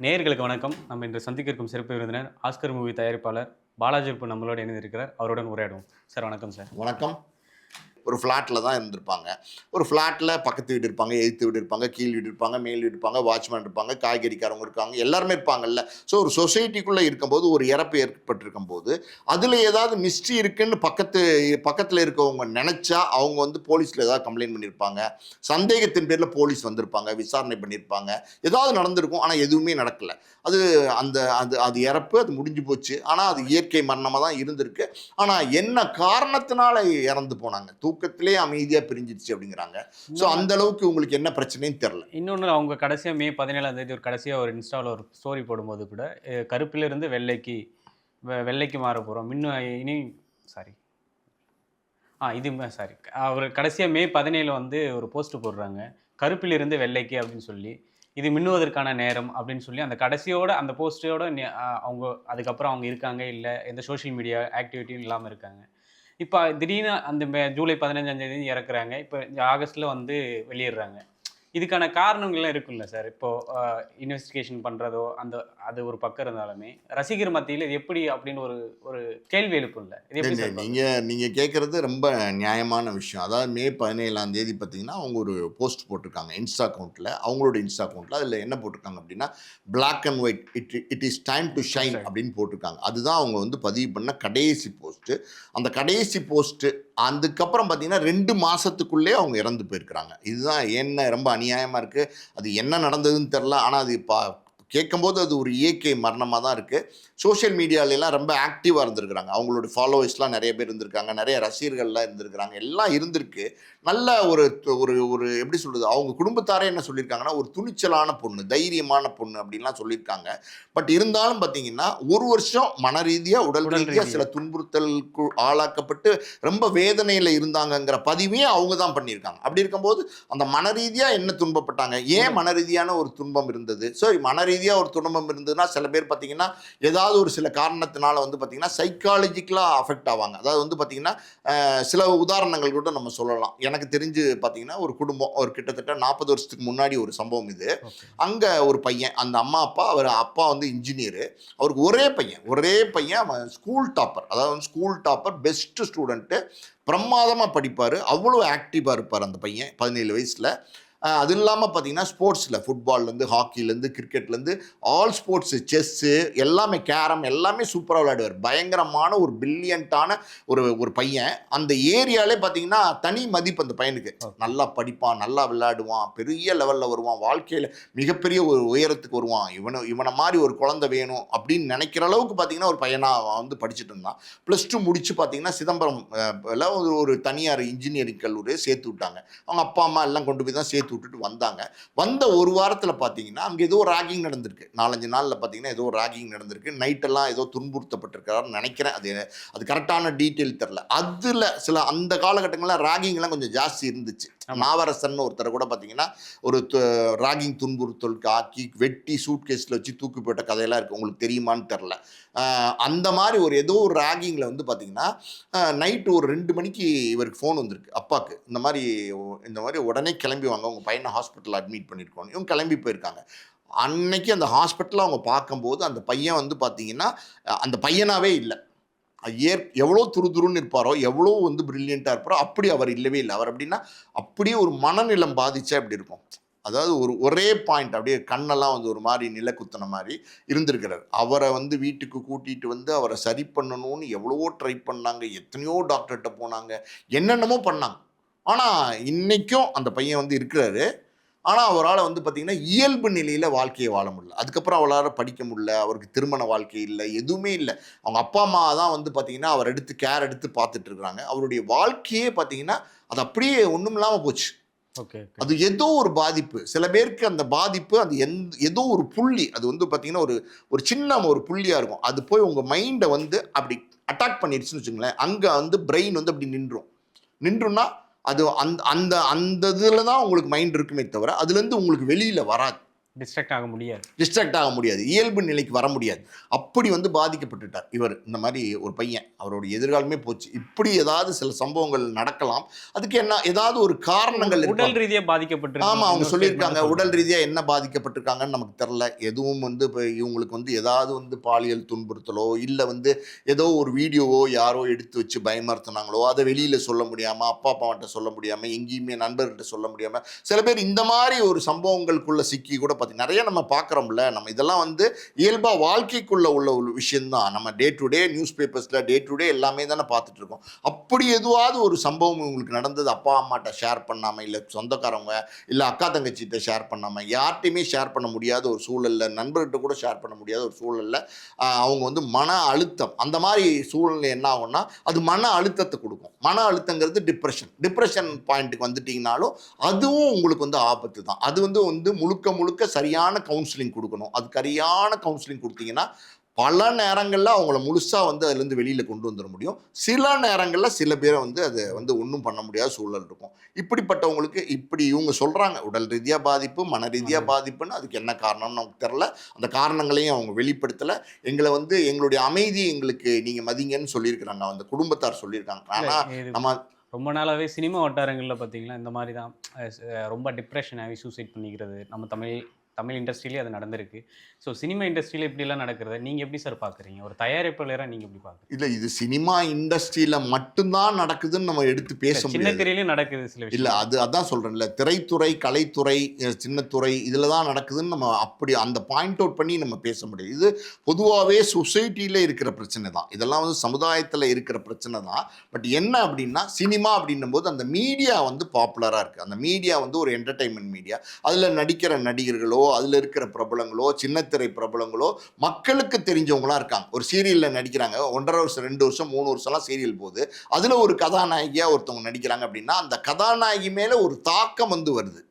நேயர்களுக்கு வணக்கம். நம்ம இன்று சந்திக்க இருக்கும் சிறப்பு விருந்தினர் ஆஸ்கர் மூவி தயாரிப்பாளர் பாலாஜி இப்போ நம்மளோட இணைந்திருக்கிறார். அவருடன் உரையாடுவோம். சார் வணக்கம் சார். வணக்கம். ஒரு ஃப்ளாட்டில் தான் இருந்திருப்பாங்க. ஒரு ஃப்ளாட்டில் பக்கத்து வீடு இருப்பாங்க, எதிர்த்து வீடு இருப்பாங்க, கீழ் வீடு இருப்பாங்க, மேல் வீடு இருப்பாங்க, வாட்ச்மேன் இருப்பாங்க, காய்கறிக்காரவங்க இருக்காங்க, எல்லாருமே இருப்பாங்கல்ல. ஸோ ஒரு சொசைட்டிக்குள்ளே இருக்கும்போது ஒரு இறப்பு ஏற்பட்டிருக்கும் போது அதில் ஏதாவது மிஸ்ட்ரி இருக்குன்னு பக்கத்தில் இருக்கவங்க நினச்சா அவங்க வந்து போலீஸில் ஏதாவது கம்ப்ளைண்ட் பண்ணியிருப்பாங்க. சந்தேகத்தின் பேரில் போலீஸ் வந்திருப்பாங்க, விசாரணை பண்ணியிருப்பாங்க, ஏதாவது நடந்திருக்கும். ஆனால் எதுவுமே நடக்கலை. அது அந்த அது அது இறப்பு, அது முடிஞ்சு போச்சு. ஆனால் அது இயற்கை மரணமாக தான் இருந்திருக்கு. ஆனால் என்ன காரணத்தினால இறந்து போனாங்க, தூக்கத்திலே அமைதியாக பிரிஞ்சிடுச்சு அப்படிங்கிறாங்க. ஸோ அந்த அளவுக்கு உங்களுக்கு என்ன பிரச்சனைன்னு தெரில. இன்னொன்று அவங்க கடைசியாக மே 17 ஒரு கடைசியாக ஒரு இன்ஸ்டாவில் ஒரு ஸ்டோரி போடும்போது கூட கருப்பிலிருந்து வெள்ளைக்கு மாற போகிறோம் இனி சாரி இது சாரி அவர் கடைசியாக மே 17 வந்து ஒரு போஸ்ட் போடுறாங்க, கருப்பிலிருந்து வெள்ளைக்கு அப்படின்னு சொல்லி, இது மின்னுவதற்கான நேரம் அப்படின்னு சொல்லி அந்த கடைசியோட அந்த போஸ்டோட அவங்க அதுக்கப்புறம் அவங்க இருக்காங்க இல்லை, எந்த சோஷியல் மீடியா ஆக்டிவிட்டியும் இல்லாமல் இருக்காங்க. இப்போ திடீர்னு அந்த ஜூலை 15 இறக்குறாங்க. இப்போ ஆகஸ்ட்டில் வந்து வெளியிடுறாங்க. இதுக்கான காரணங்கள்லாம் இருக்குல்ல சார். இப்போது இன்வெஸ்டிகேஷன் பண்ணுறதோ அது ஒரு பக்கம் இருந்தாலுமே ரசிகர் மத்தியில் இது எப்படி அப்படின்னு ஒரு ஒரு கேள்வி எழுப்பும்ல. இது எப்படி சார்? நீங்கள் கேட்குறது ரொம்ப நியாயமான விஷயம். அதாவது மே 17 பார்த்தீங்கன்னா அவங்க ஒரு போஸ்ட் போட்டிருக்காங்க இன்ஸ்டா அக்கௌண்ட்டில், அவங்களோட இன்ஸ்டா அக்கௌண்ட்டில். அதில் என்ன போட்டிருக்காங்க அப்படின்னா, black and white, it is time to shine அப்படின்னு போட்டிருக்காங்க. அதுதான் அவங்க வந்து பதிவு பண்ண கடைசி போஸ்ட்டு. அந்த கடைசி போஸ்ட்டு அதுக்கப்புறம் பார்த்தீங்கன்னா 2 மாதத்துக்குள்ளே அவங்க இறந்து போயிருக்கிறாங்க. இதுதான் என்ன ரொம்ப அநியாயமாக இருக்குது. அது என்ன நடந்ததுன்னு தெரில. ஆனால் அது கேட்கும்போது அது ஒரு இயற்கை மரணமாக தான் இருக்குது. சோஷியல் மீடியாலெலாம் ரொம்ப ஆக்டிவாக இருந்திருக்கிறாங்க. அவங்களோட ஃபாலோவர்ஸ்லாம் நிறைய பேர் இருந்திருக்காங்க, நிறைய ரசிகர்கள்லாம் இருந்திருக்கிறாங்க, எல்லாம் இருந்திருக்கு. நல்ல ஒரு ஒரு ஒரு எப்படி சொல்கிறது, அவங்க குடும்பத்தாரே என்ன சொல்லியிருக்காங்கன்னா, ஒரு துணிச்சலான பொண்ணு, தைரியமான பொண்ணு அப்படின்லாம் சொல்லியிருக்காங்க. பட் இருந்தாலும் பார்த்தீங்கன்னா 1 வருஷம் மன ரீதியாக உடல் ரீதியாக சில துன்புறுத்தலுக்கு ஆளாக்கப்பட்டு ரொம்ப வேதனையில் இருந்தாங்கங்கிற பதிவே அவங்க தான் பண்ணியிருக்காங்க. அப்படி இருக்கும்போது அந்த மன ரீதியாக என்ன துன்பப்பட்டாங்க, ஏன் மன ரீதியான ஒரு துன்பம் இருந்தது. ஸோ மன ரீதியாக ஒரு துன்பம் இருந்ததுன்னா சில பேர் பார்த்தீங்கன்னா ஏதாவது ஒரு சில காரணத்தினால வந்து பார்த்தீங்கன்னா சைக்காலஜிக்கலாக அஃபெக்ட் ஆவாங்க. அதாவது வந்து பார்த்தீங்கன்னா சில உதாரணங்கள் கூட நம்ம சொல்லலாம். எனக்கு தெரிஞ்சு பார்த்தீங்கன்னா ஒரு குடும்பம், ஒரு கிட்டத்தட்ட 40 வருஷத்துக்கு முன்னாடி ஒரு சம்பவம் இது. அங்கே ஒரு பையன், அந்த அம்மா அப்பா, அவர் அப்பா வந்து இன்ஜினியரு, அவருக்கு ஒரே பையன் அவன் ஸ்கூல் டாப்பர், அதாவது ஸ்கூல் டாப்பர், பெஸ்ட் ஸ்டூடெண்ட்டு, பிரமாதமாக படிப்பார், அவ்வளோ ஆக்டிவாக இருப்பார் அந்த பையன் 17 வயசில். அது இல்லாமல் பார்த்தீங்கன்னா ஸ்போர்ட்ஸில் ஃபுட்பால்லேருந்து, ஹாக்கிலேருந்து, கிரிக்கெட்லேருந்து, ஆல் ஸ்போர்ட்ஸு, செஸ்ஸு, எல்லாமே, கேரம், எல்லாமே சூப்பராக விளையாடுவார். பயங்கரமான ஒரு பிரில்லியண்ட்டான ஒரு பையன். அந்த ஏரியாலே பார்த்தீங்கன்னா தனி மதிப்பு அந்த பையனுக்கு. நல்லா படிப்பான், நல்லா விளையாடுவான், பெரிய லெவலில் வருவான், வாழ்க்கையில் மிகப்பெரிய ஒரு உயரத்துக்கு வருவான். இவனை மாதிரி ஒரு குழந்தை வேணும் அப்படின்னு நினைக்கிற அளவுக்கு பார்த்தீங்கன்னா ஒரு பையனாக வந்து படிச்சுட்டு இருந்தான். +2 முடிச்சு பார்த்தீங்கன்னா சிதம்பரம் ஒரு தனியார் இன்ஜினியரிங் கல்லூரியை சேர்த்து விட்டாங்க. அவங்க அப்பா அம்மா எல்லாம் கொண்டு போய் தான் சேர்த்து விட்டுட்டு வந்தாங்க. வந்த ஒரு வாரத்தில் பார்த்தீங்கன்னா அங்கே ஏதோ ராகிங் நடந்திருக்கு. 4-5 நாளில் பார்த்தீங்கன்னா ஏதோ ராகிங் நடந்திருக்கு. நைட்டெல்லாம் ஏதோ துன்புறுத்தப்பட்டிருக்கிறாருன்னு நினைக்கிறேன். அது கரெக்டான டீட்டெயில் தெரில. அதில் சில அந்த காலகட்டங்களில் ராகிங்லாம் கொஞ்சம் ஜாஸ்தி இருந்துச்சு. நாவரசன் ஒருத்தரை கூட பார்த்தீங்கன்னா ஒரு ராகிங் துன்புறுத்தலுக்கு ஆக்கி வெட்டி சூட்கேஸில் வச்சு தூக்கி போட்ட கதையெல்லாம் இருக்குது. உங்களுக்கு தெரியுமான்னு தெரில. அந்த மாதிரி ஒரு ஏதோ ஒரு ராகிங்கில் வந்து பார்த்தீங்கன்னா நைட்டு ஒரு 2 மணிக்கு இவருக்கு ஃபோன் வந்திருக்கு அப்பாவுக்கு. இந்த மாதிரி உடனே கிளம்பி வாங்க, உங்கள் பையனை ஹாஸ்பிட்டலில் அட்மிட் பண்ணியிருக்கோம். இவங்க கிளம்பி போயிருக்காங்க. அன்னைக்கு அந்த ஹாஸ்பிட்டலில் அவங்க பார்க்கும்போது அந்த பையன் வந்து பார்த்தீங்கன்னா அந்த பையனாகவே இல்லை. எவ்வளோ துருதுருன்னு இருப்பாரோ, எவ்வளோ வந்து பிரில்லியண்ட்டாக இருப்பாரோ, அப்படி அவர் இல்லவே இல்லை. அவர் அப்படின்னா அப்படியே ஒரு மனநிலம் பாதிச்சா எப்படி இருக்கும், அதாவது ஒரே பாயிண்ட், அப்படியே கண்ணெல்லாம் வந்து ஒரு மாதிரி நில குத்தின மாதிரி இருந்திருக்கிறார். அவரை வந்து வீட்டுக்கு கூட்டிகிட்டு வந்து அவரை சரி பண்ணணும்னு எவ்வளவோ ட்ரை பண்ணாங்க, எத்தனையோ டாக்டர்கிட்ட போனாங்க, என்னென்னமோ பண்ணாங்க. ஆனால் இன்றைக்கும் அந்த பையன் வந்து இருக்கிறாரு. ஆனால் அவரால் வந்து பார்த்திங்கன்னா இயல்பு நிலையில் வாழ்க்கையை வாழ முடியல. அதுக்கப்புறம் அவரால் படிக்க முடியல, அவருக்கு திருமண வாழ்க்கை இல்லை, எதுவுமே இல்லை. அவங்க அப்பா அம்மா தான் வந்து பார்த்திங்கன்னா அவர் கேர் எடுத்து பார்த்துட்ருக்குறாங்க. அவருடைய வாழ்க்கையே பார்த்திங்கன்னா அது அப்படியே ஒன்றும் இல்லாமல் போச்சு. அது ஏதோ ஒரு பாதிப்பு, சில பேருக்கு அந்த பாதிப்பு அது ஏதோ ஒரு புள்ளி, அது வந்து பார்த்திங்கன்னா ஒரு சின்ன ஒரு புள்ளியாக இருக்கும். அது போய் உங்கள் மைண்டை வந்து அப்படி அட்டாக் பண்ணிடுச்சுன்னு வச்சுங்களேன். அங்கே வந்து பிரெயின் வந்து அப்படி நின்றும்னா அது அந்த அந்த அந்த இதில் தான் உங்களுக்கு மைண்ட் இருக்குமே தவிர அதுலேருந்து உங்களுக்கு வெளியில் வராது. டிஸ்ட்ராக்ட் ஆக முடியாது. டிஸ்ட்ராக்ட் ஆக முடியாது, இயல்பு நிலைக்கு வர முடியாது. அப்படி வந்து பாதிக்கப்பட்டுட்டார் இவர். இந்த மாதிரி ஒரு பையன், அவருடைய எதிர்காலமே போச்சு. இப்படி ஏதாவது சில சம்பவங்கள் நடக்கலாம். அதுக்கு என்ன ஏதாவது ஒரு காரணங்கள் உடல் இருக்கலாம். ரீதியா பாதிக்கப்பட்டிருக்கு. ஆமாம், அவங்க இன்னொரு சொல்லியிருக்காங்க statement உடல் சொல்றாங்க. ரீதியாக என்ன பாதிக்கப்பட்டிருக்காங்கன்னு நமக்கு தெரில. எதுவும் வந்து இப்போ இவங்களுக்கு வந்து ஏதாவது வந்து பாலியல் துன்புறுத்தலோ இல்லை வந்து ஏதோ ஒரு வீடியோவோ யாரோ எடுத்து வச்சு பயமுறுத்தினாங்களோ, அதை வெளியில் சொல்ல முடியாமல், அப்பா அம்மாட்ட சொல்ல முடியாமல், எங்கேயுமே நண்பர்கிட்ட சொல்ல முடியாமல், சில பேர் இந்த மாதிரி ஒரு சம்பவங்களுக்குள்ளே சிக்கி கூட நிறைய நம்ம பார்க்குறோம்ல. நம்ம இதெல்லாம் வந்து இயல்பாக வாழ்க்கைக்குள்ளே உள்ள ஒரு விஷயந்தான். நம்ம டே டு டே நியூஸ் பேப்பர்ஸில் டே டு டே எல்லாமே தானே பார்த்துட்டு இருக்கோம். அப்படி எதுவாவது ஒரு சம்பவம் உங்களுக்கு நடந்தது, அப்பா அம்மாட்ட ஷேர் பண்ணாமல், இல்லை சொந்தக்காரவங்க, இல்லை அக்கா தங்கச்சிகிட்ட ஷேர் பண்ணாமல், யார்ட்டையுமே ஷேர் பண்ண முடியாத ஒரு சூழலில், நண்பர்கிட்ட கூட ஷேர் பண்ண முடியாத ஒரு சூழலில் அவங்க வந்து மன அழுத்தம், அந்த மாதிரி சூழ்நிலை என்ன ஆகும்னா அது மன அழுத்தத்தை கொடுக்கும். மன அழுத்தங்கிறது டிப்ரெஷன் பாயிண்ட்டுக்கு வந்துட்டிங்கனாலும் அதுவும் உங்களுக்கு வந்து ஆபத்து தான். அது வந்து முழுக்க முழுக்க சரியான கவுன்சிலிங் கொடுக்கணும். அது சரியான கவுன்சிலிங் கொடுத்தீங்கன்னா பல நேரங்களில் அவங்கள முழுசாக வந்து அதுலேருந்து வெளியில் கொண்டு வந்துட முடியும். சில நேரங்களில் சில பேரை வந்து அதை வந்து ஒன்றும் பண்ண முடியாத சூழல் இருக்கும். இப்படிப்பட்டவங்களுக்கு இப்படி இவங்க சொல்கிறாங்க உடல் ரீதியாக பாதிப்பு, மன ரீதியாக பாதிப்புன்னு. அதுக்கு என்ன காரணம்னு நமக்கு தெரில. அந்த காரணங்களையும் அவங்க வெளிப்படுத்தலை. எங்களை வந்து எங்களுடைய அமைதி எங்களுக்கு நீங்கள் மதிங்கன்னு சொல்லியிருக்கிறாங்க, அந்த குடும்பத்தார் சொல்லியிருக்காங்க. ஆனால் இது நம்ம ரொம்ப நாளாவே சினிமா வட்டாரங்கள்ல பார்த்தீங்கன்னா, இந்த மாரி தான் ரொம்ப டிப்ரஷன் ஆகி சூசைட் பண்ணிக்கிறது. நம்ம தமிழ் இண்டஸ்ட்ரியிலே அது நடந்திருக்கு. ஸோ சினிமா இண்டஸ்ட்ரியில இப்படிலாம் நடக்கிறத நீங்க எப்படி சார் பார்க்குறீங்க? ஒரு தயாரிப்பாளரா நீங்க எப்படி பார்க்குறீங்க? இல்லை, இது சினிமா இண்டஸ்ட்ரியில் மட்டும்தான் நடக்குதுன்னு நம்ம எடுத்து பேச சின்ன முடியாது. திரையிலயும் நடக்குது சில இல்லை, விஷயம். அதான் சொல்கிறேன்ல, திரைத்துறை, கலைத்துறை, சின்னத்துறை இதில் தான் நடக்குதுன்னு நம்ம அப்படி அந்த பாயிண்ட் அவுட் பண்ணி நம்ம பேச முடியாது. இது பொதுவாகவே சொசைட்டியில் இருக்கிற பிரச்சனை தான். இதெல்லாம் வந்து சமுதாயத்தில் இருக்கிற பிரச்சனை தான். பட் என்ன அப்படின்னா, சினிமா அப்படின்னும் போது அந்த மீடியா வந்து பாப்புலராக இருக்குது. அந்த மீடியா வந்து ஒரு என்டர்டெயின்மெண்ட் மீடியா. அதில் நடிக்கிற நடிகர்களோ, அதில் இருக்கிற பிரபலங்களோ, சின்னத்திரை பிரபலங்களோ மக்களுக்கு தெரிஞ்சவங்களாம் இருக்காங்க. ஒரு சீரியலில் நடிக்கிறாங்க, 1.5 வருஷம், 2 வருஷம், 3 வருஷம்லாம் சீரியல் போகுது. அதில் ஒரு கதாநாயகியாக ஒருத்தவங்க நடிக்கிறாங்க அப்படின்னா அந்த கதாநாயகி மேலே ஒரு தாக்கம் வந்து வருது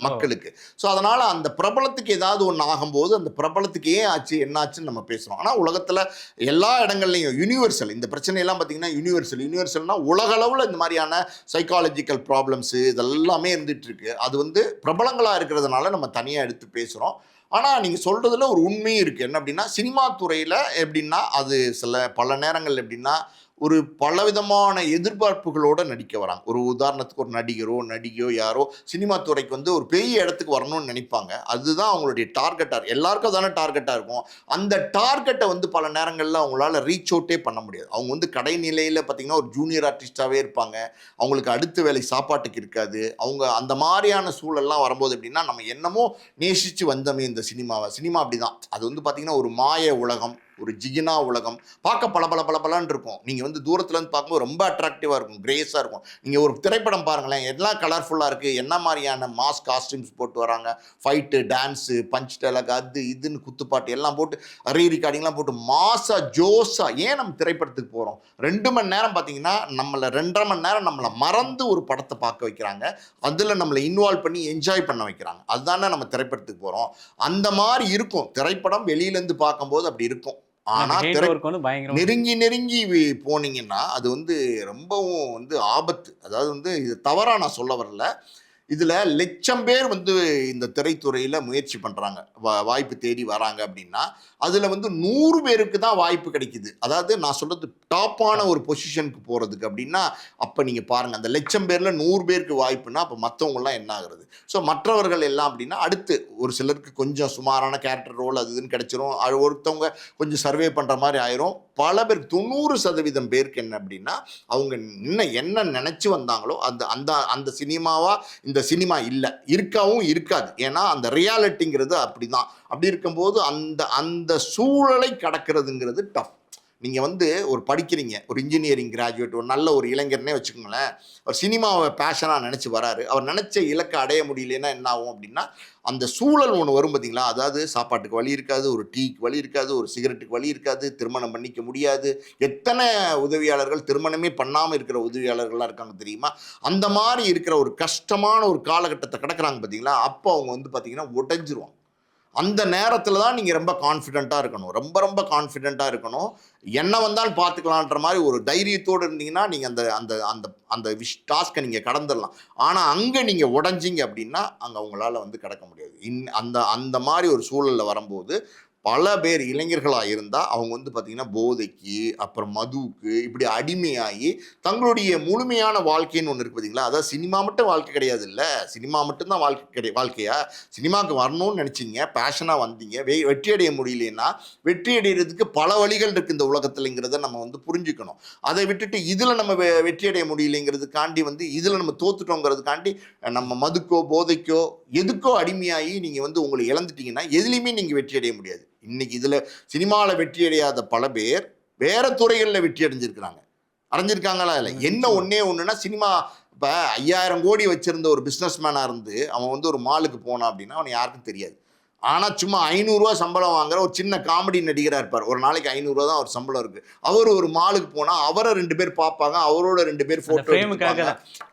மக்களுக்கு. ஸோ அதனால் அந்த பிரபலத்துக்கு ஏதாவது ஒன்று ஆகும்போது அந்த பிரபலத்துக்கு ஏன் ஆச்சு, என்ன ஆச்சுன்னு நம்ம பேசுகிறோம். ஆனால் உலகத்தில் எல்லா இடங்கள்லையும் யூனிவர்சல் இந்த பிரச்சனையெல்லாம் பார்த்திங்கன்னா யூனிவர்சல்னால் உலகளவில் இந்த மாதிரியான சைக்காலஜிக்கல் ப்ராப்ளம்ஸு இதெல்லாமே இருந்துகிட்ருக்கு. அது வந்து பிரபலங்களாக இருக்கிறதுனால நம்ம தனியாக எடுத்து பேசுகிறோம். ஆனால் நீங்கள் சொல்கிறதுல ஒரு உண்மையும் இருக்குது. என்ன அப்படின்னா, சினிமா துறையில் எப்படின்னா அது பல நேரங்கள் எப்படின்னா ஒரு பலவிதமான எதிர்பார்ப்புகளோடு நடிக்க வராங்க. ஒரு உதாரணத்துக்கு ஒரு நடிகரோ நடிகையோ யாரோ சினிமா துறைக்கு வந்து ஒரு பெரிய இடத்துக்கு வரணும்னு நினைப்பாங்க. அதுதான் அவங்களுடைய டார்கெட்டாக, எல்லாருக்கும் தானே டார்கெட்டாக இருக்கும். அந்த டார்கெட்டை வந்து பல நேரங்களில் அவங்களால ரீச் அவுட்டே பண்ண முடியாது. அவங்க வந்து கடைநிலையில் பார்த்திங்கன்னா ஒரு ஜூனியர் ஆர்டிஸ்டாகவே இருப்பாங்க. அவங்களுக்கு அடுத்த வேலை சாப்பாட்டுக்கு இருக்காது. அவங்க அந்த மாதிரியான சூழல்லாம் வரும்போது எப்படின்னா, நம்ம என்னமோ நேசித்து வந்தோமே இந்த சினிமா அப்படி தான். அது வந்து பார்த்திங்கன்னா ஒரு மாய உலகம், ஒரு ஜிகினா உலகம். பார்க்க பலன்னு இருக்கும். நீங்கள் வந்து தூரத்துலேருந்து பார்க்கும்போது ரொம்ப அட்ராக்டிவாக இருக்கும், கிரேஸாக இருக்கும். நீங்கள் ஒரு திரைப்படம் பாருங்களேன், எல்லாம் கலர்ஃபுல்லாக இருக்குது. என்ன மாதிரியான மாஸ் காஸ்டியூம்ஸ் போட்டு வராங்க, ஃபைட்டு, டான்ஸு, பஞ்ச் டைலாக், அது இதுன்னு குத்துப்பாட்டு எல்லாம் போட்டு ரீகார்டிங்லாம் போட்டு மாஸாக ஜோஸாக. ஏன் நம்ம திரைப்படத்துக்கு போகிறோம்? 2 மணி நேரம் பார்த்தீங்கன்னா நம்மளை 2.5 மணி நேரம் நம்மளை மறந்து ஒரு படத்தை பார்க்க வைக்கிறாங்க. அதில் நம்மளை இன்வால்வ் பண்ணி என்ஜாய் பண்ண வைக்கிறாங்க. அதுதானே நம்ம திரைப்படத்துக்கு போகிறோம். அந்த மாதிரி இருக்கும் திரைப்படம். வெளியிலேருந்து பார்க்கும்போது அப்படி இருக்கும். ஆனால் நெருங்கி போனீங்கன்னா அது வந்து ரொம்பவும் வந்து ஆபத்து. அதாவது வந்து இது தவறாக நான் சொல்ல வரல. இதில் 1,00,000 பேர் வந்து இந்த திரைத்துறையில் முயற்சி பண்ணுறாங்க, வாய்ப்பு தேடி வராங்க அப்படின்னா அதில் வந்து 100 பேருக்கு தான் வாய்ப்பு கிடைக்குது. அதாவது நான் சொல்கிறது டாப்பான ஒரு பொசிஷனுக்கு போகிறதுக்கு அப்படின்னா, அப்போ நீங்கள் பாருங்கள், அந்த 1,00,000 பேரில் 100 பேருக்கு வாய்ப்புனா அப்போ மற்றவங்களாம் என்ன ஆகுறது? ஸோ மற்றவர்கள் எல்லாம் அப்படின்னா அடுத்து ஒரு சிலருக்கு கொஞ்சம் சுமாரான கேரக்டர் ரோல் அது இதுன்னு கிடச்சிரும். அது ஒருத்தவங்க கொஞ்சம் சர்வே பண்ணுற மாதிரி ஆயிரும். பல பேருக்கு 90% பேருக்கு என்ன அப்படின்னா, அவங்க என்ன நினச்சி வந்தாங்களோ அந்த சினிமாவாக இந்த சினிமா இல்லை, இருக்காவும் இருக்காது. ஏன்னா அந்த ரியாலிட்டிங்கிறது அப்படி தான். அப்படி இருக்கும்போது அந்த சூழலை கடக்கிறதுங்கிறது டஃப். நீங்கள் வந்து ஒரு படிக்கிறீங்க, ஒரு இன்ஜினியரிங் கிராஜுவேட், ஒரு நல்ல ஒரு இளைஞர்னே வச்சுக்கோங்களேன். அவர் சினிமாவை பேஷனாக நினச்சி வராரு. அவர் நினச்ச இலக்கை அடைய முடியலன்னா என்ன ஆகும் அப்படின்னா, அந்த சூழல் ஒன்று வரும் பார்த்தீங்களா? அதாவது சாப்பாட்டுக்கு வழி இருக்காது, ஒரு டீக்கு வழி இருக்காது, ஒரு சிகரெட்டுக்கு வழி இருக்காது, திருமணம் பண்ணிக்க முடியாது. எத்தனை உதவியாளர்கள் திருமணமே பண்ணாமல் இருக்கிற உதவியாளர்கள்லாம் இருக்காங்க தெரியுமா? அந்த மாதிரி இருக்கிற ஒரு கஷ்டமான ஒரு காலகட்டத்தை கடக்கிறாங்க பார்த்தீங்களா? அப்போ அவங்க வந்து பார்த்தீங்கன்னா உடைஞ்சிருவாங்க. அந்த நேரத்தில் தான் நீங்கள் ரொம்ப கான்ஃபிடென்ட்டாக இருக்கணும், ரொம்ப ரொம்ப கான்ஃபிடென்ட்டாக இருக்கணும். என்ன வந்தாலும் பார்த்துக்கலான்ற மாதிரி ஒரு தைரியத்தோடு இருந்தீங்கன்னா நீங்கள் அந்த அந்த அந்த அந்த டாஸ்க்கை நீங்கள் கடந்துடலாம். ஆனால் அங்கே நீங்கள் உடஞ்சிங்க அப்படின்னா அங்கே உங்களால் வந்து கடக்க முடியாது. அந்த அந்த மாதிரி ஒரு சூழலில் வரும்போது பல பேர் இளைஞர்களாக இருந்தால் அவங்க வந்து பார்த்திங்கன்னா போதைக்கு, அப்புறம் மதுவுக்கு இப்படி அடிமையாகி தங்களுடைய முழுமையான வாழ்க்கைன்னு ஒன்று இருக்குது பார்த்தீங்களா. அதாவது சினிமா மட்டும் வாழ்க்கை கிடையாது, இல்லை சினிமா மட்டும்தான் வாழ்க்கையா? சினிமாவுக்கு வரணும்னு நினச்சிங்க, பேஷனாக வந்தீங்க, வெற்றி அடைய முடியலன்னா வெற்றி அடைகிறதுக்கு பல வழிகள் இருக்குது இந்த உலகத்துலங்கிறத நம்ம வந்து புரிஞ்சுக்கணும். அதை விட்டுட்டு இதில் நம்ம வெற்றி அடைய முடியலைங்கிறதுக்காண்டி வந்து இதில் நம்ம தோத்துட்டோங்கிறதுக்காண்டி நம்ம மதுக்கோ போதைக்கோ எதுக்கோ அடிமையாகி நீங்கள் வந்து உங்களை இழந்துட்டீங்கன்னா எதுலேயுமே நீங்கள் வெற்றி அடைய முடியாது. இன்னைக்கு இதில் சினிமாவில் வெற்றி அடையாத பல பேர் வேற துறைகளில் வெற்றி அடைஞ்சிருக்காங்களா இல்லை? என்ன ஒன்றுனா சினிமா இப்போ 5000 கோடி வச்சிருந்த ஒரு பிஸ்னஸ் மேனாக இருந்து அவன் வந்து ஒரு மாலுக்கு போனான் அப்படின்னா அவனை யாருக்கும் தெரியாது. ஆனால் சும்மா 500 சம்பளம் வாங்குற ஒரு சின்ன காமெடி நடிகராக இருப்பார், ஒரு நாளைக்கு 500 தான் அவர் சம்பளம் இருக்குது. அவர் ஒரு மாலுக்கு போனால் அவரை 2 பேர் பார்ப்பாங்க, அவரோட 2 பேர் ஃபோட்டோ எடுப்பாங்க.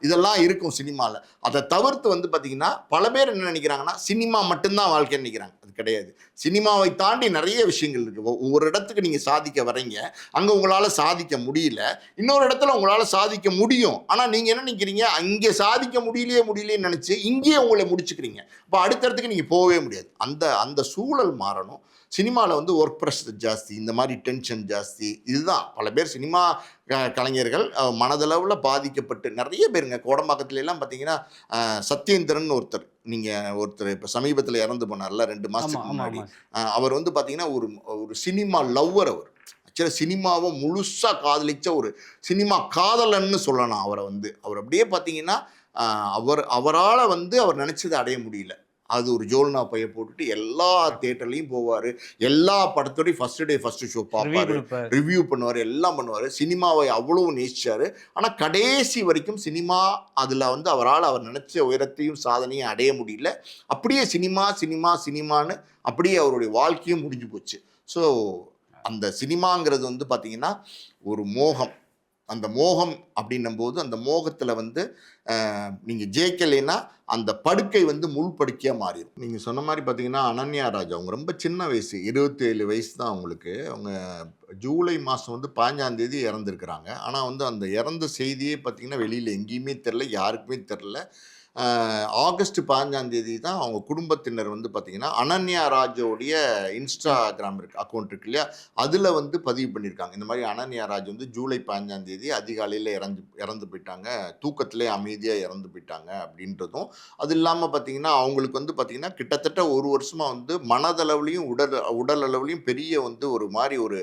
இதெல்லாம் இருக்கும் சினிமாவில். அதை தவிர்த்து வந்து பார்த்தீங்கன்னா பல பேர் என்ன நினைக்கிறாங்கன்னா சினிமா மட்டும்தான் வாழ்க்கைன்னு நினைக்கிறாங்க. அது கிடையாது. சினிமாவை தாண்டி நிறைய விஷயங்கள் இருக்குது. ஒவ்வொரு இடத்துக்கு நீங்கள் சாதிக்க வரீங்க, அங்கே உங்களால் சாதிக்க முடியல, இன்னொரு இடத்துல உங்களால் சாதிக்க முடியும். ஆனால் நீங்கள் என்ன நினைக்கிறீங்க, அங்கே சாதிக்க முடியலையேன்னு நினச்சி இங்கேயே உங்களை முடிச்சுக்கிறீங்க. இப்போ அடுத்த இடத்துக்கு நீங்கள் போகவே முடியாது. அந்த அந்த சூழல் மாறணும். சினிமாவில் வந்து ஒர்க் ப்ரெஷர் ஜாஸ்தி, இந்த மாதிரி டென்ஷன் ஜாஸ்தி. இதுதான் பல பேர் சினிமா கலைஞர்கள் மனதளவில் பாதிக்கப்பட்டு நிறைய பேருங்க. கோடம்பாக்கத்துல எல்லாம் பார்த்தீங்கன்னா சத்யேந்திரன் ஒருத்தர் இப்போ சமீபத்தில் இறந்து போனார்ல 2 மாதத்துக்கு முன்னாடி. அவர் வந்து பார்த்தீங்கன்னா ஒரு சினிமா லவ்வர். அவர் ஆக்சுவலாக சினிமாவை முழுசாக காதலிச்ச ஒரு சினிமா காதலன்னு சொல்லலாம் அவரை வந்து. அவர் அப்படியே பார்த்தீங்கன்னா அவரால் வந்து அவர் நினச்சதை அடைய முடியல. அது ஒரு ஜோல்னா பைய போட்டுட்டு எல்லா தியேட்டர்லையும் போவார், எல்லா படத்தோடையும் ஃபர்ஸ்ட் ஷோ பார்ப்பாரு, ரிவ்யூ பண்ணுவார், எல்லாம் பண்ணுவார். சினிமாவை அவ்வளோ நேசிச்சார். ஆனால் கடைசி வரைக்கும் சினிமா அதில் வந்து அவர் நினச்ச உயரத்தையும் சாதனையும் அடைய முடியல. அப்படியே சினிமான்னு அப்படியே அவருடைய வாழ்க்கையும் முடிஞ்சு போச்சு. ஸோ அந்த சினிமாங்கிறது வந்து பார்த்திங்கன்னா ஒரு மோகம். அந்த மோகம் அப்படின்னும் போது அந்த மோகத்தில் வந்து நீங்கள் ஜெயிக்கலைன்னா அந்த படுக்கை வந்து முள் படுக்கையாக மாறிடும். நீங்கள் சொன்ன மாதிரி பார்த்தீங்கன்னா அனன்யா ராஜ் அவங்க ரொம்ப சின்ன வயசு, 27 வயசு தான் அவங்களுக்கு. அவங்க ஜூலை மாதம் வந்து 15ஆம் தேதி இறந்துருக்குறாங்க. ஆனால் வந்து அந்த இறந்த செய்தியே பார்த்திங்கன்னா வெளியில் எங்கேயுமே தெரில, யாருக்குமே தெரில. ஆகஸ்ட் 15ஆம் தேதி தான் அவங்க குடும்பத்தினர் வந்து பார்த்திங்கன்னா அனன்யா ராஜோடைய இன்ஸ்டாகிராம் அக்கௌண்ட் இருக்கு இல்லையா, அதில் வந்து பதிவு பண்ணியிருக்காங்க. இந்த மாதிரி அனன்யா ராஜ் வந்து ஜூலை 15ஆம் தேதி அதிகாலையில் இறந்து போயிட்டாங்க, தூக்கத்திலே அமைதியாக இறந்து போயிட்டாங்க அப்படின்றதும். அது இல்லாமல் பார்த்திங்கன்னா அவங்களுக்கு வந்து பார்த்திங்கன்னா கிட்டத்தட்ட 1 வருஷமாக வந்து மனதளவுலையும் உடல் அளவுலையும் பெரிய வந்து ஒரு மாதிரி ஒரு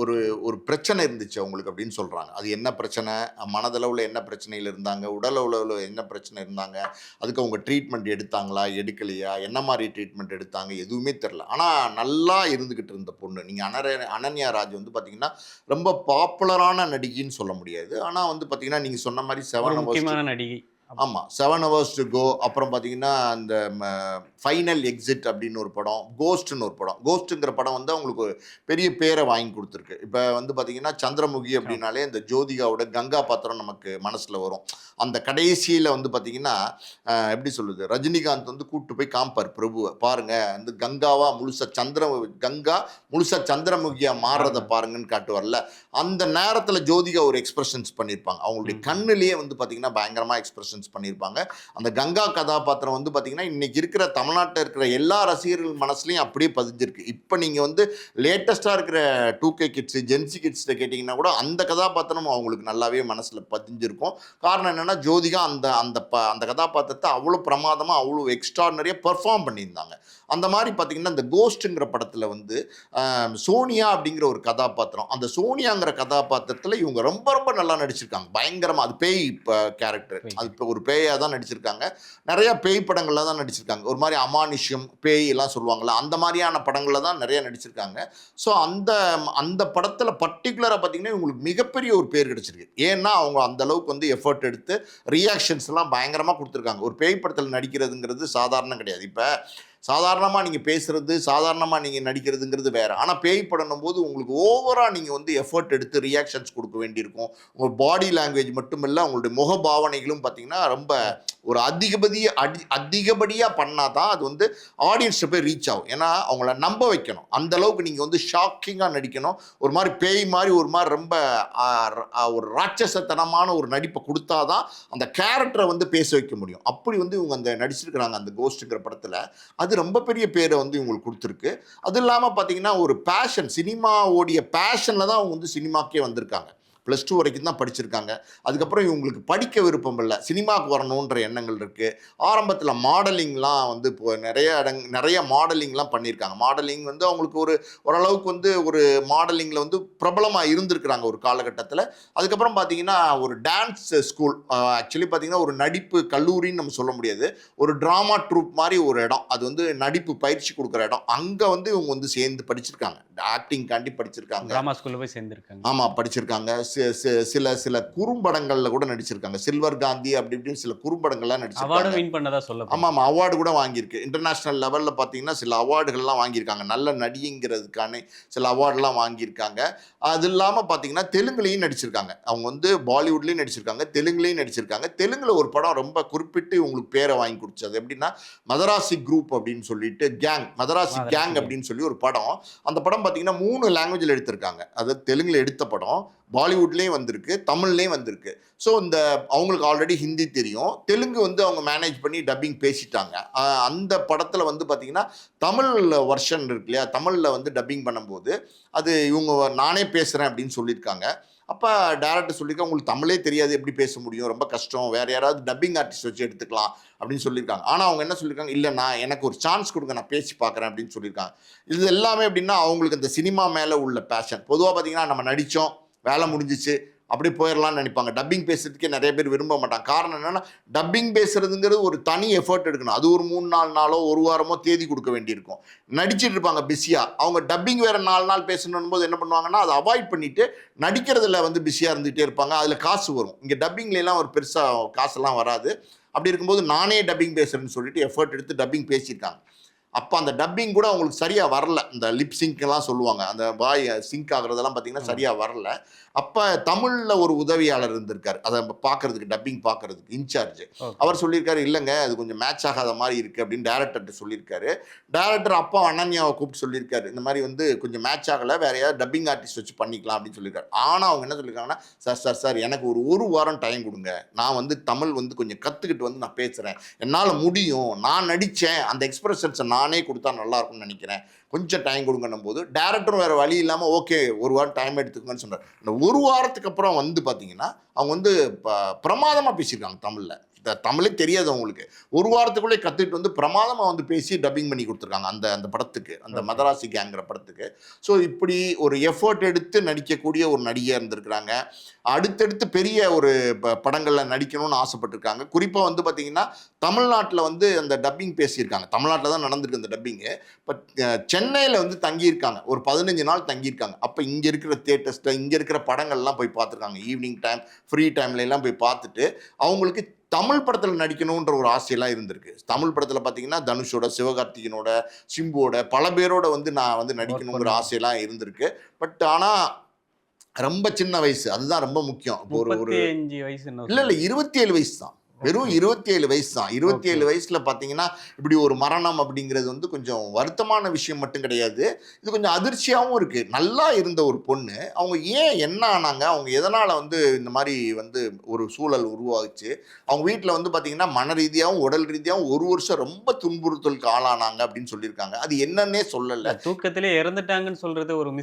ஒரு ஒரு பிரச்சனை இருந்துச்சு அவங்களுக்கு அப்படின்னு சொல்கிறாங்க. அது என்ன பிரச்சனை, மனதளவில் என்ன பிரச்சனையில் இருந்தாங்க, உடல் அளவில் என்ன பிரச்சனை இருந்தாங்க, அதுக்கு அவங்க ட்ரீட்மெண்ட் எடுத்தாங்களா எடுக்கலையா, என்ன மாதிரி ட்ரீட்மெண்ட் எடுத்தாங்க எதுவுமே தெரில. ஆனால் நல்லா இருந்துக்கிட்டு இருந்த பொண்ணு. நீங்கள் அனன்யா ராஜ் வந்து பார்த்தீங்கன்னா ரொம்ப பாப்புலரான நடிகைன்னு சொல்ல முடியாது. ஆனால் வந்து பார்த்தீங்கன்னா நீங்கள் சொன்ன மாதிரி 7 முக்கியமான நடிகை. ஆமாம், 7 Hours to Go, அப்புறம் பார்த்தீங்கன்னா அந்த ஃபைனல் எக்ஸிட் அப்படின்னு ஒரு படம், கோஸ்ட்னு ஒரு படம். கோஸ்ட்டுங்கிற படம் வந்து அவங்களுக்கு ஒரு பெரிய பேரை வாங்கி கொடுத்துருக்கு. இப்போ வந்து பார்த்தீங்கன்னா சந்திரமுகி அப்படின்னாலே இந்த ஜோதிகாவோட கங்கா பாத்திரம் நமக்கு மனசில் வரும். அந்த கடைசியில் வந்து பார்த்தீங்கன்னா எப்படி சொல்லுது, ரஜினிகாந்த் வந்து கூப்பிட்டு போய் காமிப்பார் பிரபுவை, பாருங்கள் அந்த கங்கா முழுசாக சந்திரமுகியாக மாறுறதை பாருங்கன்னு காட்டுவார்ல. அந்த நேரத்தில் ஜோதிகா ஒரு எக்ஸ்பிரஷன்ஸ் பண்ணியிருப்பாங்க. அவங்களுடைய கண்ணுலேயே வந்து பார்த்தீங்கன்னா பயங்கரமாக எக்ஸ்பிரஷன்ஸ் பண்ணியிருப்பாங்க. அந்த கங்கா கதாபாத்திரம் வந்து பார்த்தீங்கன்னா இன்னைக்கு இருக்கிற தமிழ்நாட்டில் இருக்கிற எல்லா ரசிகர்கள் மனசுலையும் அப்படியே பதிஞ்சிருக்கு. இப்போ நீங்கள் வந்து லேட்டஸ்ட்டாக இருக்கிற 2K கிட்ஸ், ஜென்சி கிட்ஸ்கிட்ட கேட்டிங்கன்னா கூட அந்த கதாபாத்திரம் அவங்களுக்கு நல்லாவே மனசில் பதிஞ்சிருக்கும். காரணம் என்னென்னா ஜோதிகா அந்த கதாபாத்திரத்தை அவ்வளோ பிரமாதமாக அவ்வளோ எக்ஸ்ட்ராடனரியாக பெர்ஃபார்ம் பண்ணியிருந்தாங்க. அந்த மாதிரி பார்த்தீங்கன்னா இந்த கோஸ்ட்டுங்கிற படத்தில் வந்து சோனியா அப்படிங்கிற ஒரு கதாபாத்திரம், அந்த சோனியாங்கிற கதாபாத்திரத்தில் இவங்க ரொம்ப ரொம்ப நல்லா நடிச்சிருக்காங்க. பயங்கரமாக அது பேய் கேரக்டர், அது இப்போ ஒரு பேயாக தான் நடிச்சிருக்காங்க. நிறையா பேய் படங்களில் தான் நடிச்சிருக்காங்க. ஒரு மாதிரி அமானுஷ்யம் பேய் எல்லாம் சொல்லுவாங்கள்ல, அந்த மாதிரியான படங்களில் தான் நிறைய நடிச்சிருக்காங்க. ஸோ அந்த படத்தில் பர்டிகுலராக பார்த்தீங்கன்னா இவங்களுக்கு மிகப்பெரிய ஒரு பேர் கிடச்சிருக்கு. ஏன்னா அவங்க அந்த அளவுக்கு வந்து எஃபர்ட் எடுத்து ரியாக்ஷன்ஸ் எல்லாம் பயங்கரமாக கொடுத்துருக்காங்க. ஒரு பேய் படத்தில் நடிக்கிறதுங்கிறது சாதாரணம் கிடையாது. இப்போ சாதாரணமாக நீங்கள் பேசுகிறது, சாதாரணமாக நீங்கள் நடிக்கிறதுங்கிறது வேறு. ஆனால் பேய் படணும் போது உங்களுக்கு ஓவராக நீங்கள் வந்து எஃபர்ட் எடுத்து ரியாக்ஷன்ஸ் கொடுக்க வேண்டியிருக்கும். உங்கள் பாடி லாங்குவேஜ் மட்டும் இல்லை, உங்களுடைய முக பாவனைகளும் பார்த்தீங்கன்னா ரொம்ப ஒரு அதிகப்படியாக பண்ணால் தான் அது வந்து ஆடியன்ஸை போய் ரீச் ஆகும். ஏன்னா அவங்கள நம்ப வைக்கணும். அந்த அளவுக்கு நீங்கள் வந்து ஷாக்கிங்காக நடிக்கணும். ஒரு மாதிரி பேய் மாதிரி ஒரு மாதிரி ரொம்ப ஒரு ராட்சசத்தனமான ஒரு நடிப்பை கொடுத்தாதான் அந்த கேரக்டரை வந்து பேச வைக்க முடியும். அப்படி வந்து இவங்க அந்த நடிச்சிருக்கிறாங்க அந்த கோஸ்ட்டுங்கிற படத்தில். அது ரொம்ப பெரிய பேரை வந்து இவங்களுக்கு கொடுத்துருக்கு. அது இல்லாமல் பார்த்தீங்கன்னா ஒரு பேஷன், சினிமாவோடைய பேஷனில் தான் அவங்க வந்து சினிமாக்கே வந்திருக்காங்க. +2 வரைக்கும் தான் படிச்சிருக்காங்க. அதுக்கப்புறம் இவங்களுக்கு படிக்க விருப்பம் இல்லை, சினிமாவுக்கு வரணுன்ற எண்ணங்கள் இருக்குது. ஆரம்பத்தில் மாடலிங்லாம் வந்து இப்போ நிறைய மாடலிங்லாம் பண்ணியிருக்காங்க. மாடலிங் வந்து அவங்களுக்கு ஓரளவுக்கு வந்து ஒரு மாடலிங்கில் வந்து பிரபலமாக இருந்திருக்கிறாங்க ஒரு காலகட்டத்தில். அதுக்கப்புறம் பார்த்தீங்கன்னா ஒரு டான்ஸ் ஸ்கூல், ஆக்சுவலி பார்த்தீங்கன்னா ஒரு நடிப்பு கல்லூரின்னு நம்ம சொல்ல முடியாது, ஒரு ட்ராமா ட்ரூப் மாதிரி ஒரு இடம், அது வந்து நடிப்பு பயிற்சி கொடுக்குற இடம். அங்கே வந்து இவங்க வந்து சேர்ந்து படிச்சிருக்காங்க, ஆக்டிங்காண்டி படிச்சிருக்காங்க. ட்ராமா ஸ்கூலில் போய் சேர்ந்துருக்காங்க. ஆமாம், படிச்சிருக்காங்க. சில குறும்படங்களில் கூட நடிச்சிருக்காங்க. சில்வர் காந்தி அப்படி இப்படின்னு சில குறும்படங்கள்லாம் நடிச்சிருக்காங்க. அவார்டு வின் பண்ணதா சொல்ல. ஆமாம், அவார்டு கூட வாங்கியிருக்கு. இன்டர்நேஷ்னல் லெவலில் பார்த்தீங்கன்னா சில அவார்டுகள்லாம் வாங்கியிருக்காங்க. நல்ல நடிகைங்கிறதுக்கான சில அவார்டெலாம் வாங்கியிருக்காங்க. அது இல்லாமல் பார்த்தீங்கன்னா தெலுங்குலேயும் நடிச்சிருக்காங்க. அவங்க வந்து பாலிவுட்லேயும் நடிச்சிருக்காங்க, தெலுங்குலேயும் நடிச்சிருக்காங்க. தெலுங்கில் ஒரு படம் ரொம்ப குறிப்பிட்டு உங்களுக்கு பேரை வாங்கி கொடுத்தது எப்படின்னா மதராசி குரூப் அப்படின்னு சொல்லிட்டு மதராசி கேங் அப்படின்னு சொல்லி ஒரு படம். அந்த படம் பார்த்தீங்கன்னா 3 லாங்குவேஜில் எடுத்திருக்காங்க. அது தெலுங்கில் எடுத்த படம், பாலிவுட்லேயும் வந்திருக்கு, தமிழ்லேயும் வந்திருக்கு. ஸோ அவங்களுக்கு ஆல்ரெடி ஹிந்தி தெரியும், தெலுங்கு வந்து அவங்க மேனேஜ் பண்ணி டப்பிங் பேசிட்டாங்க. அந்த படத்தில் வந்து பார்த்திங்கன்னா தமிழ் வெர்ஷன் இருக்கு இல்லையா, தமிழில் வந்து டப்பிங் பண்ணும்போது அது இவங்க நானே பேசுகிறேன் அப்படின்னு சொல்லியிருக்காங்க. அப்போ டேரக்டர் சொல்லியிருக்காங்க, உங்களுக்கு தமிழே தெரியாது எப்படி பேச முடியும், ரொம்ப கஷ்டம், வேறு யாராவது டப்பிங் ஆர்டிஸ்ட் வச்சு எடுத்துக்கலாம் அப்படின்னு சொல்லியிருக்காங்க. ஆனால் அவங்க என்ன சொல்லியிருக்காங்க, இல்லை எனக்கு ஒரு சான்ஸ் கொடுங்க, நான் பேசி பார்க்குறேன் அப்படின்னு சொல்லியிருக்காங்க. இது எல்லாமே எப்படின்னா அவங்களுக்கு இந்த சினிமா மேலே உள்ள பேஷன். பொதுவாக பார்த்திங்கன்னா நம்ம நடித்தோம், வேலை முடிஞ்சிச்சு, அப்படி போயிடலாம்னு நினைப்பாங்க. டப்பிங் பேசுறதுக்கே நிறைய பேர் விரும்ப மாட்டாங்க. காரணம் என்னென்னா டப்பிங் பேசுறதுங்கிறது ஒரு தனி எஃபர்ட் எடுக்கணும். அது ஒரு 3-4 நாளோ ஒரு வாரமோ தேதி கொடுக்க வேண்டியிருக்கும். நடிச்சிட்டு இருப்பாங்க பிஸியாக. அவங்க டப்பிங் வேறு 4 நாள் பேசணும் போது என்ன பண்ணுவாங்கன்னா அதை அவாய்ட் பண்ணிவிட்டு நடிக்கிறதுல வந்து பிஸியாக இருந்துகிட்டே இருப்பாங்க. அதில் காசு வரும். இங்கே டப்பிங்லாம் ஒரு பெருசாக காசெல்லாம் வராது. அப்படி இருக்கும்போது நானே டப்பிங் பேசுகிறேன்னு சொல்லிட்டு எஃபர்ட் எடுத்து டப்பிங் பேசியிருக்காங்க. அப்போ அந்த டப்பிங் கூட அவங்களுக்கு சரியாக வரல. இந்த லிப் சிங்க்லாம் சொல்லுவாங்க, அந்த வாய் சிங்க் ஆகுறதெல்லாம் பார்த்தீங்கன்னா சரியாக வரல. அப்போ தமிழில் ஒரு உதவியாளர் இருந்திருக்கார், அதை பார்க்குறதுக்கு, டப்பிங் பார்க்குறதுக்கு இன்சார்ஜ். அவர் சொல்லியிருக்காரு, இல்லைங்க அது கொஞ்சம் மேட்ச் ஆகாத மாதிரி இருக்குது அப்படின்னு டேரக்டர்கிட்ட சொல்லியிருக்காரு. டேரக்டர் அப்பா அனன்யாவை கூப்பிட்டு சொல்லியிருக்காரு, இந்த மாதிரி வந்து கொஞ்சம் மேட்ச் ஆகலை, வேறு யாராவது டப்பிங் ஆர்டிஸ்ட் வச்சு பண்ணிக்கலாம் அப்படின்னு சொல்லியிருக்காரு. ஆனால் அவங்க என்ன சொல்லியிருக்காங்கன்னா, சார் எனக்கு ஒரு வாரம் டைம் கொடுங்க, நான் வந்து தமிழ் வந்து கொஞ்சம் கற்றுக்கிட்டு வந்து நான் பேசுகிறேன், என்னால் முடியும், நான் நடித்தேன், அந்த எக்ஸ்பிரஷன்ஸை நானே கொடுத்தா நல்லாயிருக்கும்னு நினைக்கிறேன், கொஞ்சம் டைம் கொடுங்கன்னும் போது டேரக்டரும் வேறு வழி இல்லாமல் ஓகே ஒரு வாரம் டைம் எடுத்துக்கோங்கன்னு சொன்னார். இந்த ஒரு வாரத்துக்கு அப்புறம் வந்து பார்த்தீங்கன்னா அவங்க வந்து பிரமாதமாக பேசியிருக்காங்க தமிழில். தமிழே தெரியாது அவங்களுக்கு. ஒரு வாரத்துக்குள்ளே கற்றுக்கிட்டு வந்து பிரமாதமாக வந்து பேசி டப்பிங் பண்ணி கொடுத்துருக்காங்க அந்த படத்துக்கு, அந்த மதராசி கேங்கிற படத்துக்கு. ஸோ இப்படி ஒரு எஃபர்ட் எடுத்து நடிக்கக்கூடிய ஒரு நடிகையாக இருந்திருக்கிறாங்க. அடுத்தடுத்து பெரிய ஒரு படங்களில் நடிக்கணும்னு ஆசைப்பட்டிருக்காங்க. குறிப்பாக வந்து பார்த்திங்கன்னா தமிழ்நாட்டில் வந்து அந்த டப்பிங் பேசியிருக்காங்க. தமிழ்நாட்டில் தான் நடந்திருக்கு அந்த டப்பிங்கு. பட் சென்னையில் வந்து தங்கியிருக்காங்க, ஒரு 15 நாள் தங்கியிருக்காங்க. அப்போ இங்கே இருக்கிற தியேட்டர்ஸில் இங்கே இருக்கிற படங்கள்லாம் போய் பார்த்துருக்காங்க. ஈவினிங் டைம் ஃப்ரீ டைம்லாம் போய் பார்த்துட்டு அவங்களுக்கு தமிழ் படத்தில் நடிக்கணுன்ற ஒரு ஆசையெல்லாம் இருந்திருக்கு. தமிழ் படத்தில் பார்த்தீங்கன்னா தனுஷோட, சிவகார்த்திகனோட, சிம்புவோட பல பேரோட வந்து நான் வந்து நடிக்கணுங்கிற ஆசையெல்லாம் இருந்திருக்கு. பட் ஆனால் ரொம்ப சின்ன வயசு, அதுதான் ரொம்ப முக்கியம். ஒரு 35 வயசு இல்லை 27 வயசு தான், வெறும் 27 வயசு தான். 27 வயசில் பார்த்தீங்கன்னா இப்படி ஒரு மரணம் அப்படிங்கிறது வந்து கொஞ்சம் வருத்தமான விஷயம் மட்டும் கிடையாது, இது கொஞ்சம் அதிர்ச்சியாகவும் இருக்குது. நல்லா இருந்த ஒரு பொண்ணு, அவங்க என்ன ஆனாங்க, அவங்க எதனால் வந்து இந்த மாதிரி வந்து ஒரு சூழல் உருவாச்சு, அவங்க வீட்டில் வந்து பார்த்திங்கன்னா மன ரீதியாகவும் உடல் ரீதியாகவும் 1 வருஷம் ரொம்ப துன்புறுத்தலுக்கு ஆளானாங்க அப்படின்னு சொல்லியிருக்காங்க. அது என்னன்னே சொல்லலை. தூக்கத்திலே இறந்துட்டாங்கன்னு சொல்கிறது ஒரு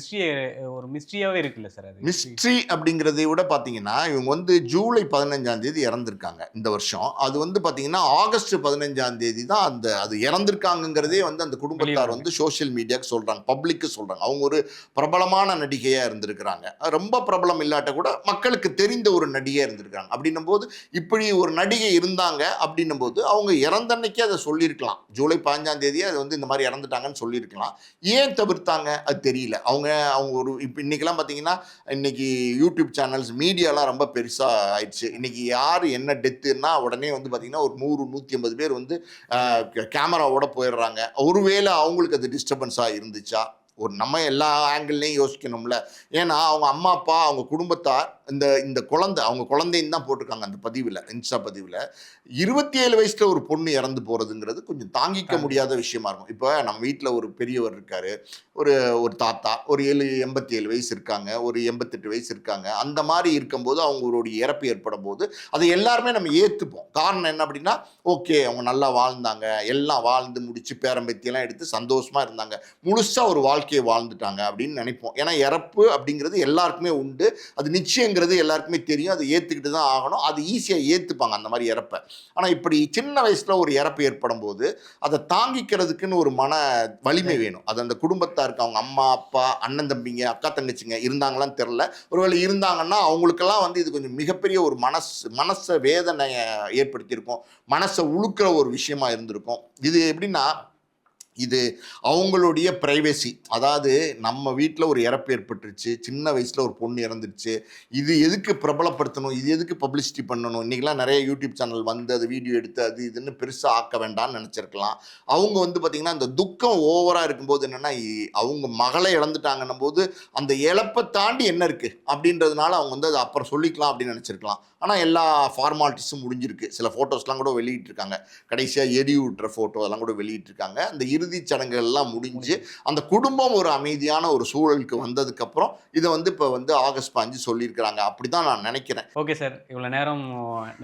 மிஸ்ட்ரியாகவே இருக்குல்ல சார். அது மிஸ்ட்ரி அப்படிங்கிறதை விட பார்த்தீங்கன்னா இவங்க வந்து ஜூலை 15ஆம் தேதி இறந்துருக்காங்க இந்த வருஷம். அது வந்து பார்த்தீங்கன்னா ஆகஸ்ட் 15ஆம் தேதி தான் அது இறந்திருக்காங்கிறதே வந்து அந்த குடும்பத்தார் வந்து சோஷியல் மீடியாவுக்கு சொல்கிறாங்க, பப்ளிக்கு சொல்கிறாங்க. அவங்க ஒரு பிரபலமான நடிகையாக இருந்திருக்கிறாங்க. ரொம்ப பிரபலம் இல்லாட்ட கூட மக்களுக்கு தெரிந்த ஒரு நடிகையாக இருந்திருக்காங்க. அப்படின்னும் போது இப்படி ஒரு நடிகை இருந்தாங்க அப்படின்னும் போது அவங்க இறந்தன்னைக்கே அதை சொல்லியிருக்கலாம். ஜூலை 15ஆம் தேதியே அது வந்து இந்த மாதிரி இறந்துட்டாங்கன்னு சொல்லியிருக்கலாம். ஏன் தவிர்த்தாங்க அது தெரியல. அவங்க ஒரு இப்போ இன்றைக்கெல்லாம் பார்த்தீங்கன்னா இன்றைக்கி யூடியூப் சேனல்ஸ் மீடியாலாம் ரொம்ப பெருசாக ஆயிடுச்சு. இன்றைக்கி யார் என்ன டெத்துன்னா உடனே வந்து பார்த்திங்கன்னா ஒரு 100-150 பேர் வந்து கேமராவோட போயிடுறாங்க. ஒருவேளை அவங்களுக்கு அது டிஸ்டர்பன்ஸாக இருந்துச்சா? ஒரு நம்ம எல்லா ஆங்கிள்லையும் யோசிக்கணும்ல. ஏன்னா அவங்க அம்மா அப்பா அவங்க குடும்பத்தார் இந்த குழந்தை அவங்க குழந்தைன்னு தான் போட்டிருக்காங்க அந்த பதிவில், இன்ஸ்டா பதிவில். 27 வயசில் ஒரு பொண்ணு இறந்து போகிறதுங்கிறது கொஞ்சம் தாங்கிக்க முடியாத விஷயமா இருக்கும். இப்போ நம்ம வீட்டில் ஒரு பெரியவர் இருக்கார், ஒரு தாத்தா, ஒரு 87 வயசு இருக்காங்க, ஒரு 88 வயசு இருக்காங்க. அந்த மாதிரி இருக்கும்போது அவங்களுடைய இறப்பு ஏற்படும் போது அதை எல்லாருமே நம்ம ஏற்றுப்போம். காரணம் என்ன அப்படின்னா, ஓகே அவங்க நல்லா வாழ்ந்தாங்க, எல்லாம் வாழ்ந்து முடிச்சு பேரம்பத்தியெல்லாம் எடுத்து சந்தோஷமாக இருந்தாங்க, முழுசாக ஒரு வாழ்க்கையை வாழ்ந்துட்டாங்க அப்படின்னு நினைப்போம். ஏன்னா இறப்பு அப்படிங்கிறது எல்லாருக்குமே உண்டு, அது நிச்சயங்கிறது எல்லாருக்குமே தெரியும், அதை ஏற்றுக்கிட்டு தான் ஆகணும். அது ஈஸியாக ஏற்றுப்பாங்க அந்த மாதிரி இறப்பை. ஆனால் இப்படி சின்ன வயசில் ஒரு இறப்பு ஏற்படும் போது அதை தாங்கிக்கிறதுக்குன்னு ஒரு மன வலிமை வேணும். அது அந்த குடும்பத்தாருக்கு அவங்க அம்மா அப்பா அண்ணன் தம்பிங்க அக்கா தங்கச்சிங்க இருந்தாங்களான்னு தெரில. ஒருவேளை இருந்தாங்கன்னா அவங்களுக்கெல்லாம் வந்து இது கொஞ்சம் மிகப்பெரிய ஒரு மனசை வேதனையை ஏற்படுத்தியிருக்கும், மனசை உழுக்கிற ஒரு விஷயமா இருந்திருக்கும். இது எப்படின்னா, இது அவங்களுடைய ப்ரைவசி. அதாவது நம்ம வீட்டில் ஒரு இறப்பு ஏற்பட்டுருச்சு, சின்ன வயசில் ஒரு பொண்ணு இறந்துருச்சு, இது எதுக்கு பிரபலப்படுத்தணும், இது எதுக்கு பப்ளிசிட்டி பண்ணணும்? இன்றைக்கெலாம் நிறைய யூடியூப் சேனல் வந்து அது வீடியோ எடுத்து அது இதுன்னு பெருசாக ஆக்க வேண்டாம்னு நினச்சிருக்கலாம். அவங்க வந்து பார்த்திங்கன்னா அந்த துக்கம் ஓவராக இருக்கும்போது என்னென்னா, அவங்க மகளை இழந்துட்டாங்கன்னும் போது அந்த இழப்பை தாண்டி என்ன இருக்குது அப்படின்றதுனால அவங்க வந்து அதை அப்புறம் சொல்லிக்கலாம் அப்படின்னு நினச்சிருக்கலாம். ஆனால் எல்லா ஃபார்மாலிட்டிஸும் முடிஞ்சிருக்கு. சில ஃபோட்டோஸ்லாம் கூட வெளியிட்டிருக்காங்க, கடைசியாக எரி விட்டுற ஃபோட்டோ அதெல்லாம் கூட வெளியிட்டிருக்காங்க. அந்த இறுதிச் சடங்குகள் எல்லாம் முடிஞ்சு அந்த குடும்பம் ஒரு அமைதியான ஒரு சூழலுக்கு வந்ததுக்கப்புறம் இதை வந்து இப்போ வந்து ஆகஸ்ட் 5 சொல்லியிருக்கிறாங்க. அப்படி தான் நான் நினைக்கிறேன். ஓகே சார், இவ்வளோ நேரம்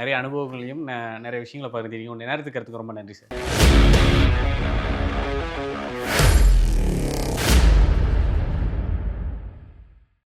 நிறைய அனுபவங்களையும் நிறைய விஷயங்களை பகிர்ந்தீங்க. உங்களுடைய நேரத்துக்கு ரொம்ப நன்றி சார்.